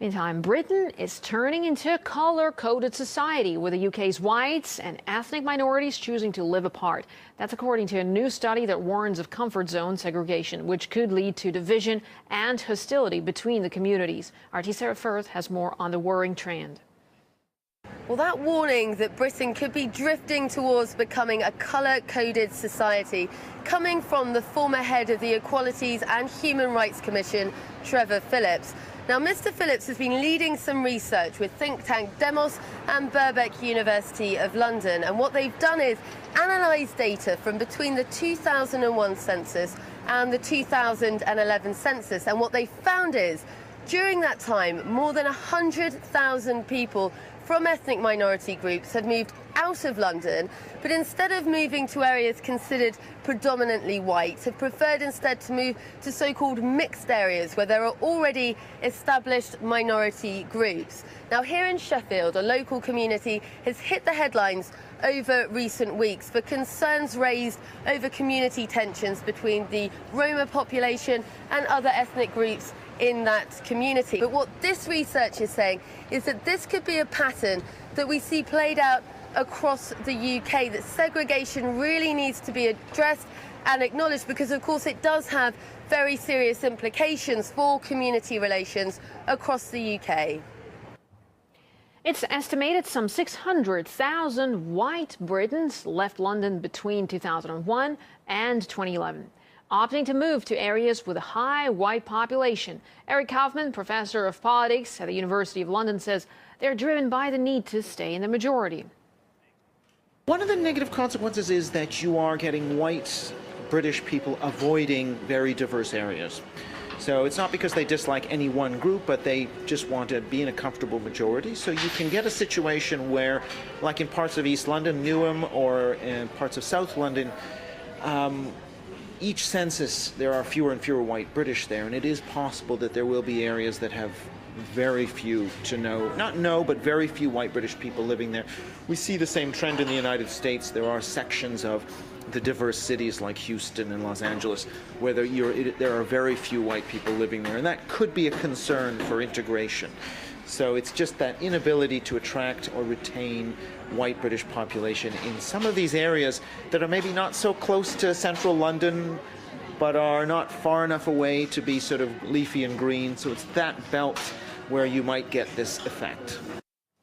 Meantime, Britain is turning into a colour-coded society, with the UK's whites and ethnic minorities choosing to live apart. That's according to a new study that warns of comfort zone segregation, which could lead to division and hostility between the communities. RT Sarah Firth has more on the worrying trend. Well, that warning that Britain could be drifting towards becoming a colour-coded society, coming from the former head of the Equalities and Human Rights Commission, Trevor Phillips. Now, Mr. Phillips has been leading some research with think tank Demos and Birkbeck University of London, and what they've done is analyse data from between the 2001 census and the 2011 census, and what they found is, during that time, more than 100,000 people from ethnic minority groups had moved out of London, but instead of moving to areas considered predominantly white, have preferred instead to move to so-called mixed areas where there are already established minority groups. Now, here in Sheffield, a local community has hit the headlines over recent weeks for concerns raised over community tensions between the Roma population and other ethnic groups in that community. But what this research is saying is that this could be a pattern that we see played out across the UK, that segregation really needs to be addressed and acknowledged, because of course it does have very serious implications for community relations across the UK. It's estimated some 600,000 white Britons left London between 2001 and 2011. Opting to move to areas with a high white population. Eric Kaufman, professor of politics at the University of London, says they're driven by the need to stay in the majority. One of the negative consequences is that you are getting white British people avoiding very diverse areas. So it's not because they dislike any one group, but they just want to be in a comfortable majority. So you can get a situation where, like in parts of East London, Newham, or in parts of South London, each census, there are fewer and fewer white British there, and it is possible that there will be areas that have very few but very few white British people living there. We see the same trend in the United States. There are sections of the diverse cities like Houston and Los Angeles where there are very few white people living there, and that could be a concern for integration. So it's just that inability to attract or retain white British population in some of these areas that are maybe not so close to central London, but are not far enough away to be sort of leafy and green. So it's that belt where you might get this effect.